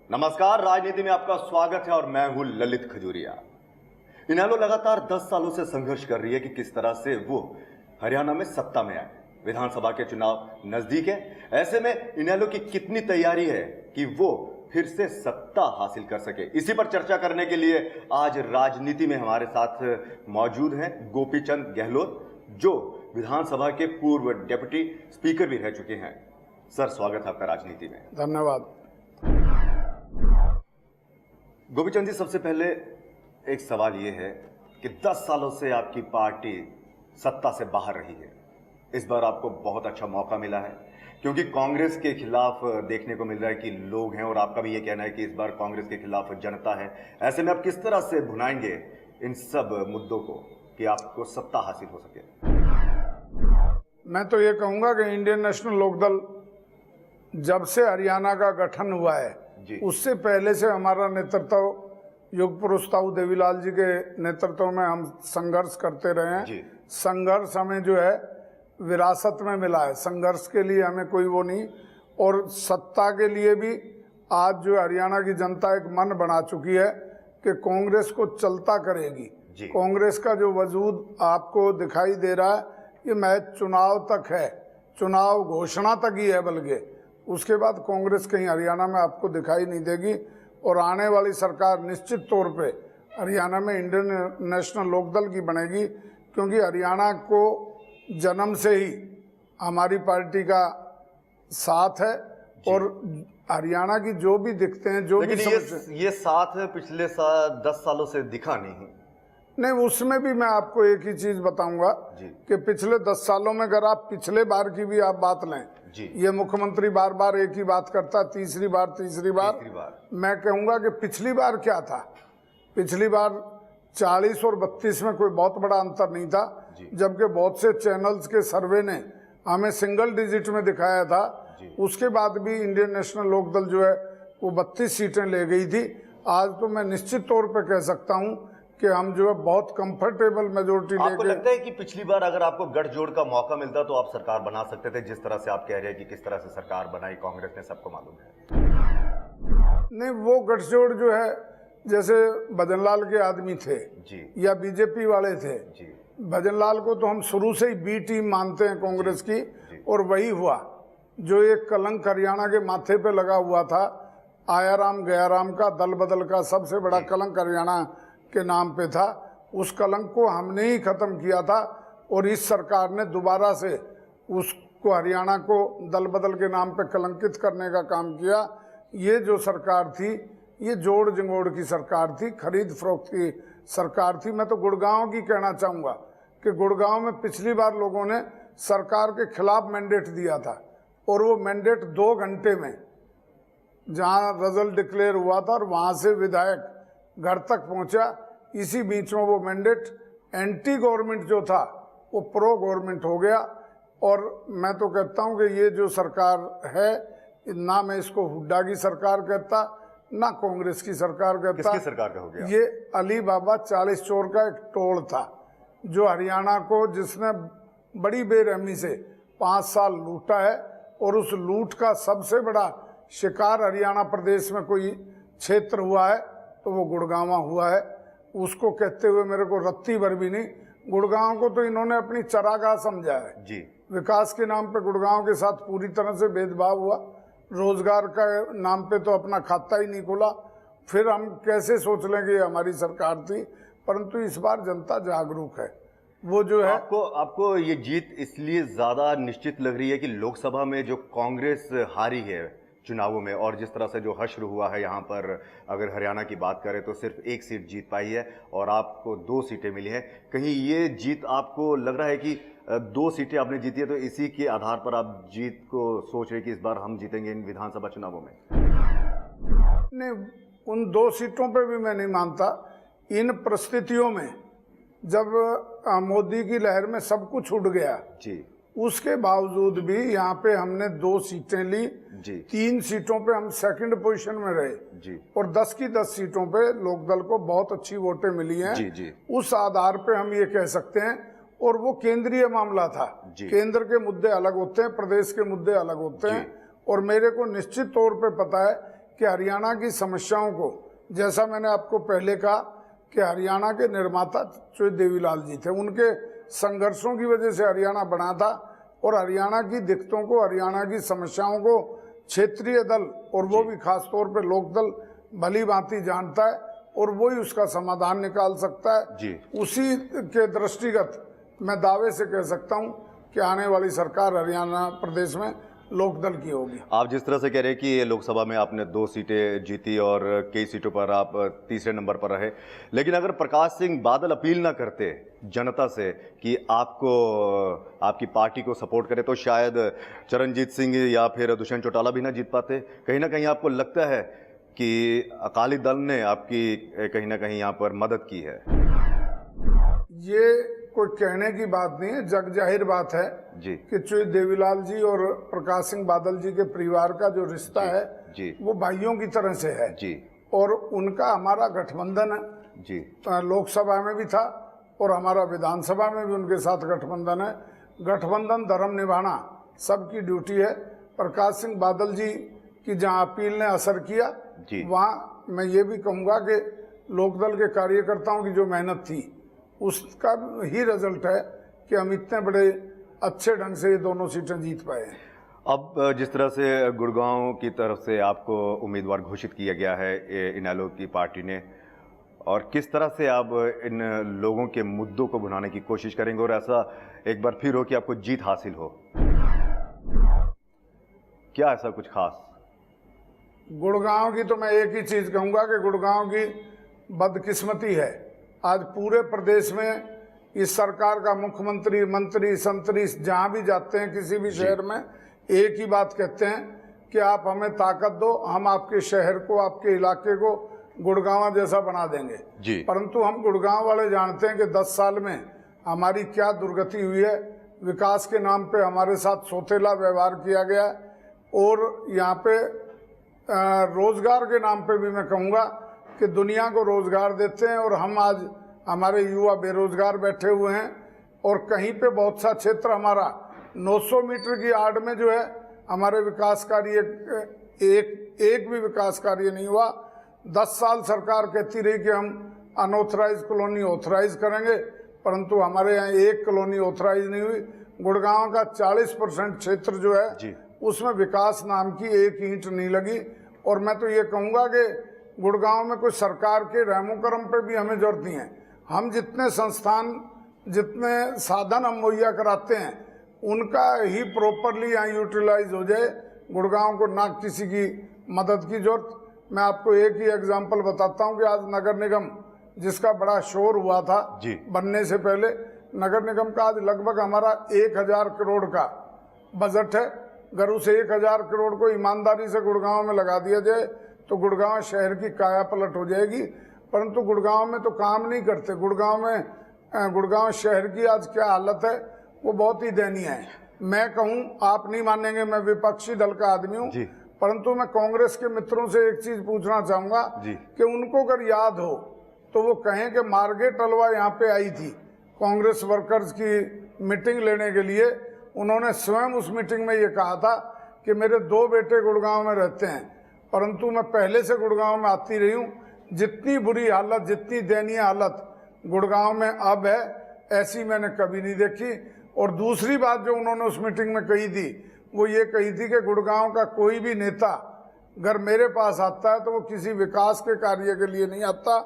नमस्कार, राजनीति में आपका स्वागत है और मैं हूं ललित खजूरिया। इनेलो लगातार 10 सालों से संघर्ष कर रही है कि किस तरह से वो हरियाणा में सत्ता में आए। विधानसभा के चुनाव नजदीक है, ऐसे में इनेलो की कितनी तैयारी है कि वो फिर से सत्ता हासिल कर सके। इसी पर चर्चा करने के लिए आज राजनीति में हमारे साथ मौजूद हैं गोपी चंद गहलोत, जो विधानसभा के पूर्व डिप्टी स्पीकर भी रह चुके हैं। सर, स्वागत है आपका राजनीति में। धन्यवाद। गोपी चंद जी, सबसे पहले एक सवाल ये है कि 10 सालों से आपकी पार्टी सत्ता से बाहर रही है। इस बार आपको बहुत अच्छा मौका मिला है, क्योंकि कांग्रेस के खिलाफ देखने को मिल रहा है कि लोग हैं और आपका भी ये कहना है कि इस बार कांग्रेस के खिलाफ जनता है। ऐसे में आप किस तरह से भुनाएंगे इन सब मुद्दों को कि आपको सत्ता हासिल हो सके? मैं तो ये कहूंगा कि इंडियन नेशनल लोकदल जब से हरियाणा का गठन हुआ है उससे पहले से हमारा नेतृत्व युग पुरुष ताऊ देवीलाल जी के नेतृत्व में हम संघर्ष करते रहे हैं। संघर्ष हमें जो है विरासत में मिला है, संघर्ष के लिए हमें कोई वो नहीं। और सत्ता के लिए भी आज जो हरियाणा की जनता एक मन बना चुकी है कि कांग्रेस को चलता करेगी। कांग्रेस का जो वजूद आपको दिखाई दे रहा है ये महज चुनाव तक है, चुनाव घोषणा तक ही है, बल्कि उसके बाद कांग्रेस कहीं हरियाणा में आपको दिखाई नहीं देगी। और आने वाली सरकार निश्चित तौर पे हरियाणा में इंडियन नेशनल लोकदल की बनेगी, क्योंकि हरियाणा को जन्म से ही हमारी पार्टी का साथ है। और हरियाणा की जो भी दिखते हैं, जो भी ये साथ पिछले 10 सालों से दिखा नहीं, उसमें भी मैं आपको एक ही चीज बताऊंगा कि पिछले 10 सालों में अगर आप पिछले बार की भी आप बात लें, ये मुख्यमंत्री बार बार एक ही बात करता, तीसरी बार मैं कहूंगा कि पिछली बार क्या था। पिछली बार 40 और 32 में कोई बहुत बड़ा अंतर नहीं था, जबकि बहुत से चैनल्स के सर्वे ने हमें सिंगल डिजिट में दिखाया था। उसके बाद भी इंडियन नेशनल लोकदल जो है वो 32 सीटें ले गई थी। आज तो मैं निश्चित तौर पर कह सकता हूँ कि हम जो है बहुत कंफर्टेबल मेजोरिटी लेके। आपको लगता है कि पिछली बार अगर आपको गठजोड़ का मौका मिलता तो आप सरकार बना सकते थे, जिस तरह से आप कह रहे हैं कि किस तरह से सरकार बनाई कांग्रेस ने, सबको मालूम है? नहीं, वो गठजोड़ जो है जैसे भजनलाल के आदमी थे या बीजेपी वाले थे। भजनलाल को तो हम शुरू से ही बी टीम मानते हैं कांग्रेस की, और वही हुआ जो एक कलंक हरियाणा के माथे पे लगा हुआ था, आयाराम गयाराम का, दल बदल का सबसे बड़ा कलंक हरियाणा के नाम पे था। उस कलंक को हमने ही खत्म किया था और इस सरकार ने दोबारा से उसको, हरियाणा को दल बदल के नाम पे कलंकित करने का काम किया। ये जो सरकार थी ये जोड़ जंगोड़ की सरकार थी, खरीद फरोख्त की सरकार थी। मैं तो गुड़गांव की कहना चाहूँगा कि गुड़गांव में पिछली बार लोगों ने सरकार के खिलाफ मैंडेट दिया था और वो मैंडेट 2 घंटे में जहाँ रिजल्ट डिक्लेयर हुआ था और वहाँ से विधायक घर तक पहुंचा। इसी बीच में वो मैंडेट एंटी गवर्नमेंट जो था वो प्रो गवर्नमेंट हो गया। और मैं तो कहता हूं कि ये जो सरकार है, ना मैं इसको हुड्डा की सरकार कहता, ना कांग्रेस की सरकार कहता। किसकी सरकार का हो गया? ये अली बाबा 40 चोर का एक टोल था जो हरियाणा को, जिसने बड़ी बेरहमी से 5 साल लूटा है। और उस लूट का सबसे बड़ा शिकार हरियाणा प्रदेश में कोई क्षेत्र हुआ है तो वो गुड़गांव हुआ है। उसको कहते हुए मेरे को रत्ती भर भी नहीं, गुड़गांव को तो इन्होंने अपनी चरागाह समझा है। विकास के नाम पे गुड़गांव के साथ पूरी तरह से भेदभाव हुआ। रोजगार का नाम पे तो अपना खाता ही नहीं खोला। फिर हम कैसे सोच लेंगे ये हमारी सरकार थी। परंतु इस बार जनता जागरूक है। वो जो है, आपको ये जीत इसलिए ज्यादा निश्चित लग रही है कि लोकसभा में जो कांग्रेस हारी है चुनावों में, और जिस तरह से जो हश्र हुआ है यहाँ पर, अगर हरियाणा की बात करें तो सिर्फ 1 सीट जीत पाई है और आपको 2 सीटें मिली हैं। कहीं ये जीत आपको लग रहा है कि 2 सीटें आपने जीती है तो इसी के आधार पर आप जीत को सोच रहे कि इस बार हम जीतेंगे इन विधानसभा चुनावों में? नहीं, उन 2 सीटों पे भी मैं नहीं मानता। इन परिस्थितियों में जब मोदी की लहर में सब कुछ उड़ गया, उसके बावजूद भी यहाँ पे हमने 2 सीटें ली। 3 सीटों पे हम सेकंड पोजीशन में रहे और 10 की 10 सीटों पे लोकदल को बहुत अच्छी वोटें मिली हैं। उस आधार पे हम ये कह सकते हैं। और वो केंद्रीय मामला था, केंद्र के मुद्दे अलग होते हैं, प्रदेश के मुद्दे अलग होते हैं। और मेरे को निश्चित तौर पे पता है कि हरियाणा की समस्याओं को, जैसा मैंने आपको पहले कहा कि हरियाणा के निर्माता जो देवीलाल जी थे, उनके संघर्षों की वजह से हरियाणा बना था, और हरियाणा की दिक्कतों को, हरियाणा की समस्याओं को क्षेत्रीय दल और वो भी खास तौर पे लोक दल भली भांति जानता है और वो ही उसका समाधान निकाल सकता है जी। उसी के दृष्टिगत मैं दावे से कह सकता हूं कि आने वाली सरकार हरियाणा प्रदेश में लोकदल की होगी। आप जिस तरह से कह रहे हैं कि लोकसभा में आपने 2 सीटें जीती और कई सीटों पर आप तीसरे नंबर पर रहे, लेकिन अगर प्रकाश सिंह बादल अपील ना करते जनता से कि आपको, आपकी पार्टी को सपोर्ट करे, तो शायद चरणजीत सिंह या फिर दुष्यंत चौटाला भी ना जीत पाते। कहीं ना कहीं आपको लगता है कि अकाली दल ने आपकी कहीं ना कहीं यहाँ पर मदद की है? ये कोई कहने की बात नहीं है, जग जाहिर बात है जी कि श्री देवीलाल जी और प्रकाश सिंह बादल जी के परिवार का जो रिश्ता है जी वो भाइयों की तरह से है जी, और उनका हमारा गठबंधन है जी, लोकसभा में भी था और हमारा विधानसभा में भी उनके साथ गठबंधन है। गठबंधन धर्म निभाना सबकी ड्यूटी है। प्रकाश सिंह बादल जी की जहां अपील ने असर किया जी। वहां मैं ये भी कहूंगा कि लोकदल के कार्यकर्ताओं की जो मेहनत थी उसका ही रिजल्ट है कि हम इतने बड़े अच्छे ढंग से ये दोनों सीटें जीत पाए हैं। अब जिस तरह से गुड़गांव की तरफ से आपको उम्मीदवार घोषित किया गया है इनेलो की पार्टी ने, और किस तरह से आप इन लोगों के मुद्दों को भुनाने की कोशिश करेंगे और ऐसा एक बार फिर हो कि आपको जीत हासिल हो? क्या ऐसा कुछ खास? गुड़गांव की तो मैं एक ही चीज कहूंगा कि गुड़गांव की बदकिस्मती है। आज पूरे प्रदेश में इस सरकार का मुख्यमंत्री, मंत्री, संतरी जहां भी जाते हैं किसी भी शहर में एक ही बात कहते हैं कि आप हमें ताकत दो, हम आपके शहर को, आपके इलाके को गुड़गांव जैसा बना देंगे जी। परंतु हम गुड़गांव वाले जानते हैं कि 10 साल में हमारी क्या दुर्गति हुई है। विकास के नाम पे हमारे साथ सौतेला व्यवहार किया गया और यहाँ पे रोजगार के नाम पे भी मैं कहूँगा कि दुनिया को रोजगार देते हैं और हम आज हमारे युवा बेरोजगार बैठे हुए हैं। और कहीं पे बहुत सा क्षेत्र हमारा 900 मीटर की आड़ में जो है हमारे विकास कार्य एक भी विकास कार्य नहीं हुआ। 10 साल सरकार कहती रही कि हम अनऑथराइज कॉलोनी ऑथराइज करेंगे, परंतु हमारे यहाँ एक कॉलोनी ऑथराइज नहीं हुई। गुड़गांव का 40% क्षेत्र जो है जी। उसमें विकास नाम की एक ईंट नहीं लगी। और मैं तो ये कहूँगा कि गुड़गांव में कोई सरकार के रहमो करम पे भी हमें जरूरत नहीं है। हम जितने संस्थान, जितने साधन हम मुहैया कराते हैं उनका ही प्रॉपरली यहाँ यूटिलाइज हो जाए। गुड़गांव को ना किसी की मदद की जरूरत। मैं आपको एक ही एग्जांपल बताता हूँ कि आज नगर निगम जिसका बड़ा शोर हुआ था जी। बनने से पहले, नगर निगम का आज लगभग हमारा 1000 करोड़ का बजट है। अगर उस 1000 करोड़ को ईमानदारी से गुड़गांव में लगा दिया जाए तो गुड़गांव शहर की काया पलट हो जाएगी, परंतु गुड़गांव में तो काम नहीं करते। गुड़गांव शहर की आज क्या हालत है वो बहुत ही दयनीय है। मैं कहूँ, आप नहीं मानेंगे, मैं विपक्षी दल का आदमी हूँ, परंतु मैं कांग्रेस के मित्रों से एक चीज पूछना चाहूंगा कि उनको अगर याद हो तो वो कहें कि मार्गरेट अलवा यहाँ पे आई थी कांग्रेस वर्कर्स की मीटिंग लेने के लिए। उन्होंने स्वयं उस मीटिंग में ये कहा था कि मेरे 2 बेटे गुड़गांव में रहते हैं, परंतु मैं पहले से गुड़गांव में आती रही हूँ। जितनी बुरी हालत, जितनी दयनीय हालत गुड़गांव में अब है, ऐसी मैंने कभी नहीं देखी। और दूसरी बात जो उन्होंने उस मीटिंग में कही थी वो ये कही थी कि गुड़गांव का कोई भी नेता अगर मेरे पास आता है तो वो किसी विकास के कार्य के लिए नहीं आता,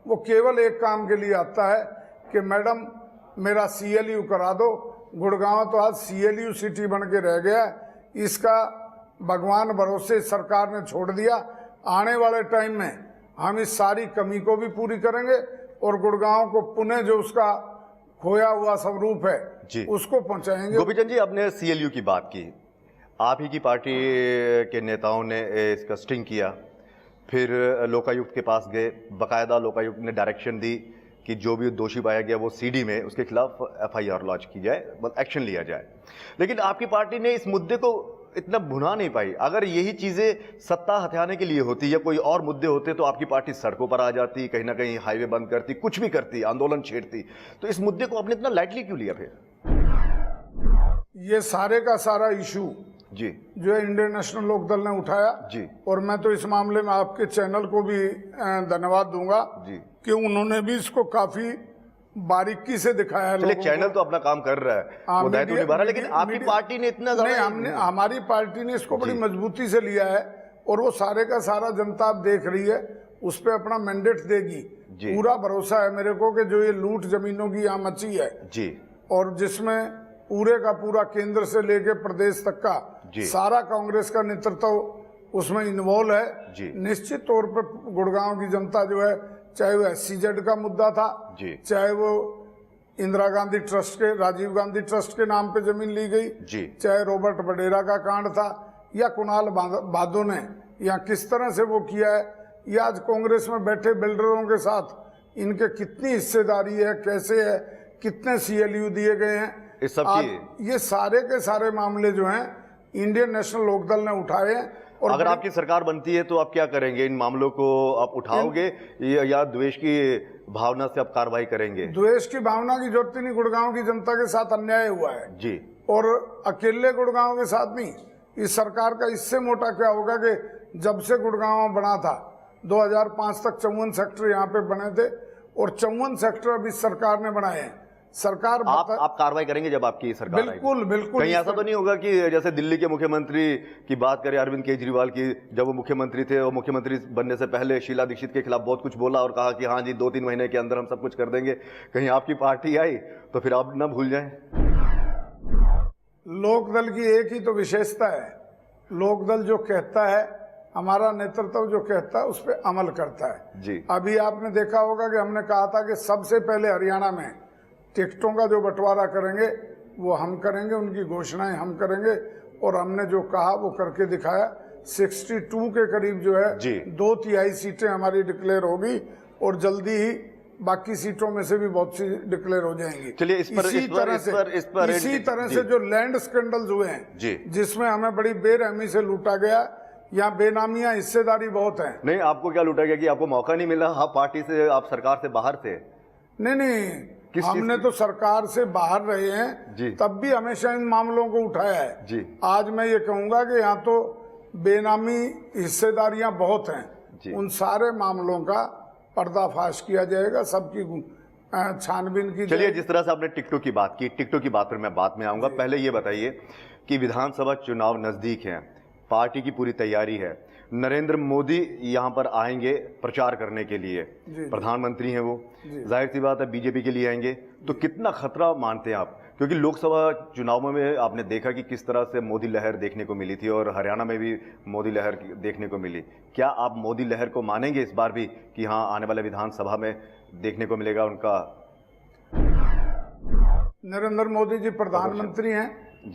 वो केवल एक काम के लिए आता है कि मैडम मेरा CLU करा दो। गुड़गांव तो आज CLU सिटी बन के रह गया। इसका भगवान भरोसे सरकार ने छोड़ दिया। आने वाले टाइम में हम इस सारी कमी को भी पूरी करेंगे और गुड़गांव को पुनः जो उसका खोया हुआ स्वरूप है उसको पहुंचाएंगे। गोपीचंद जी, आपने CLU की बात की, आप ही की पार्टी के नेताओं ने इसका स्टिंग किया, फिर लोकायुक्त के पास गए, बकायदा लोकायुक्त ने डायरेक्शन दी कि जो भी दोषी पाया गया वो CD में उसके खिलाफ FIR लॉन्च की जाए, मतलब एक्शन लिया जाए। लेकिन आपकी पार्टी ने इस मुद्दे को इतना भुना नहीं पाई। अगर यही चीजें सत्ता हथियाने के लिए होती या कोई और मुद्दे होते तो आपकी पार्टी सड़कों पर आ जाती, कहीं ना कहीं हाईवे बंद करती, कुछ भी करती, आंदोलन छेड़ती। तो इस मुद्दे को आपने इतना लाइटली क्यों लिया? फिर ये सारे का सारा इशू जी जो है इंडियन नेशनल लोकदल ने उठाया जी और मैं तो इस मामले में आपके चैनल को भी धन्यवाद दूंगा जी कि उन्होंने भी इसको काफी बारीकी से दिखाया है। चलिए, लोगों चैनल को। तो अपना काम कर रहा है, वो दायित्व निभा रहा है, लेकिन आपकी पार्टी ने इतना नहीं, ज्यादा हमारी पार्टी ने इसको बड़ी मजबूती से लिया है और वो सारे का सारा जनता अब देख रही है, उस पर अपना मैंडेट देगी। पूरा भरोसा है मेरे को कि जो ये लूट जमीनों की यहाँ मची है जी, और जिसमें पूरे का पूरा केंद्र से लेके प्रदेश तक का सारा कांग्रेस का नेतृत्व उसमें इन्वॉल्व है जी, निश्चित तौर पर गुड़गांव की जनता जो है, चाहे वो SCZ का मुद्दा था, चाहे वो इंदिरा गांधी ट्रस्ट के, राजीव गांधी ट्रस्ट के नाम पे जमीन ली गई, चाहे रॉबर्ट वडेरा का कांड था, या कुणाल भादो ने या किस तरह से वो किया है, या आज कांग्रेस में बैठे बिल्डरों के साथ इनके कितनी हिस्सेदारी है, कैसे है, कितने CLU दिए गए हैं, इस सब की ये सारे के सारे मामले जो हैं इंडियन नेशनल लोकदल ने उठाए हैं। और अगर आपकी सरकार बनती है तो आप क्या करेंगे? इन मामलों को आप उठाओगे या द्वेष की भावना से आप कार्रवाई करेंगे? द्वेष की भावना की जरूरत ही नहीं, गुड़गांव की जनता के साथ अन्याय हुआ है जी, और अकेले गुड़गांव के साथ नहीं, इस सरकार का इससे मोटा क्या होगा कि जब से गुड़गांव बना था 2005 तक 54 सेक्टर यहाँ पे बने थे और 54 सेक्टर अब इस सरकार ने बनाए हैं। सरकार आप कार्रवाई करेंगे जब आपकी सरकार आएगी? बिल्कुल बिल्कुल। कहीं ऐसा तो नहीं होगा कि जैसे दिल्ली के मुख्यमंत्री की बात करें, अरविंद केजरीवाल की, जब वो मुख्यमंत्री थे, वो मुख्यमंत्री बनने से पहले शीला दीक्षित के खिलाफ बहुत कुछ बोला और कहा कि हाँ जी 2-3 महीने के अंदर हम सब कुछ कर देंगे, कहीं आपकी पार्टी आई तो फिर आप ना भूल जाएं? लोकदल की एक ही तो विशेषता है, लोकदल जो कहता है, हमारा नेतृत्व जो कहता है उस पर अमल करता है जी। अभी आपने देखा होगा कि हमने कहा था कि सबसे पहले हरियाणा में टिकटों का जो बंटवारा करेंगे वो हम करेंगे, उनकी घोषणाएं हम करेंगे और हमने जो कहा वो करके दिखाया। 62 के करीब जो है 2/3 सीटें हमारी डिक्लेयर होगी और जल्दी ही बाकी सीटों में से भी बहुत सी डिक्लेयर हो जाएंगी। चलिए, इसी तरह से जो लैंड स्कैंडल्स हुए हैं जिसमें हमें बड़ी बेरहमी से लूटा गया, यहाँ बेनामियां हिस्सेदारी बहुत है। नहीं, आपको क्या लूटा गया कि आपको मौका नहीं मिला? आप पार्टी से, आप सरकार से बाहर थे? नहीं, हमने तो सरकार से बाहर रहे हैं, तब भी हमेशा इन मामलों को उठाया है जी। आज मैं ये कहूंगा कि यहाँ तो बेनामी हिस्सेदारियां बहुत हैं, उन सारे मामलों का पर्दाफाश किया जाएगा, सबकी छानबीन की। चलिए, जिस तरह से आपने टिकटों की बात की, टिकटों की बात पर मैं बाद में आऊंगा। पहले ये बताइए कि विधानसभा चुनाव नजदीक हैं, पार्टी की पूरी तैयारी है, नरेंद्र मोदी यहाँ पर आएंगे प्रचार करने के लिए, प्रधानमंत्री हैं वो, जाहिर सी बात है बीजेपी के लिए आएंगे, तो कितना खतरा मानते हैं आप? क्योंकि लोकसभा चुनावों में आपने देखा कि किस तरह से मोदी लहर देखने को मिली थी और हरियाणा में भी मोदी लहर देखने को मिली। क्या आप मोदी लहर को मानेंगे इस बार भी कि हाँ आने वाले विधानसभा में देखने को मिलेगा उनका? नरेंद्र मोदी जी प्रधानमंत्री हैं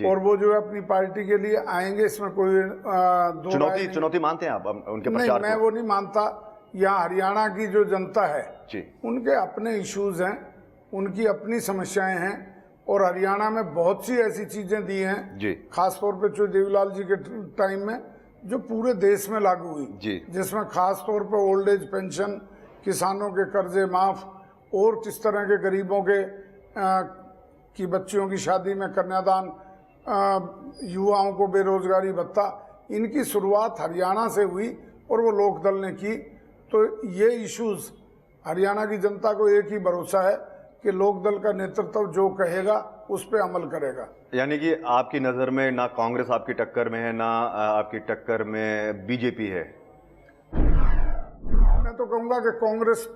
और वो जो है अपनी पार्टी के लिए आएंगे, इसमें कोई चुनौती मानते हैं आप उनके नहीं, प्रचार मैं वो नहीं मानता। यहाँ हरियाणा की जो जनता है उनके अपने इश्यूज हैं, उनकी अपनी समस्याएं हैं और हरियाणा में बहुत सी ऐसी चीजें दी हैं, खासतौर पे जो देवीलाल जी के टाइम में जो पूरे देश में लागू हुई, जिसमें खास तौर पे ओल्ड एज पेंशन, किसानों के कर्जे माफ और किस तरह के गरीबों के की बच्चियों की शादी में कन्यादान, युवाओं को बेरोजगारी भत्ता, इनकी शुरुआत हरियाणा से हुई और वो लोकदल ने की। तो ये इश्यूज हरियाणा की जनता को एक ही भरोसा है कि लोकदल का नेतृत्व जो कहेगा उस पर अमल करेगा। यानी कि आपकी नज़र में ना कांग्रेस आपकी टक्कर में है, ना आपकी टक्कर में बीजेपी है? मैं तो कहूँगा कि कांग्रेस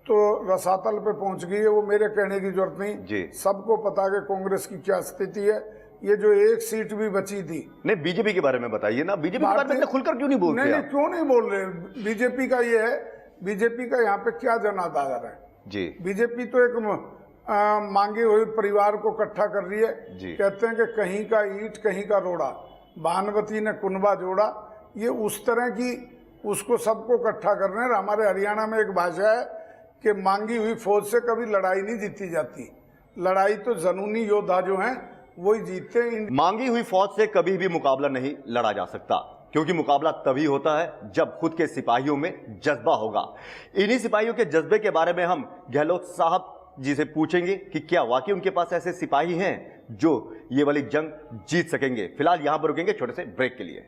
तो रसातल पे पहुंच गई है, वो मेरे कहने की जरूरत नहीं, सबको पता है कि कांग्रेस की क्या स्थिति है। ये जो एक सीट भी बची थी, नहीं बीजेपी के बारे में बताइए ना, बीजेपी के बारे में खुलकर क्यों नहीं बोल रहे? नहीं, क्यों नहीं बोल रहे? बीजेपी का ये है, बीजेपी का यहाँ पे क्या जनाधार है जी? बीजेपी तो एक मांगे हुए परिवार को इकट्ठा कर रही है, कहते हैं कि कहीं का ईंट कहीं का रोड़ा, भानुमती ने कुनबा जोड़ा, ये उस तरह की उसको सबको इकट्ठा कर रहे हैं। हमारे हरियाणा में एक भाषा है कि मांगी हुई फौज से कभी लड़ाई नहीं जीती जाती, लड़ाई तो जनूनी योद्धा जो हैं वही जीतते हैं। मांगी हुई फौज से कभी भी मुकाबला नहीं लड़ा जा सकता, क्योंकि मुकाबला तभी होता है जब खुद के सिपाहियों में जज्बा होगा। इन्हीं सिपाहियों के जज्बे के बारे में हम गहलोत साहब जी से पूछेंगे कि क्या वाकई उनके पास ऐसे सिपाही हैं जो ये वाली जंग जीत सकेंगे। फिलहाल यहां पर रुकेंगे छोटे से ब्रेक के लिए।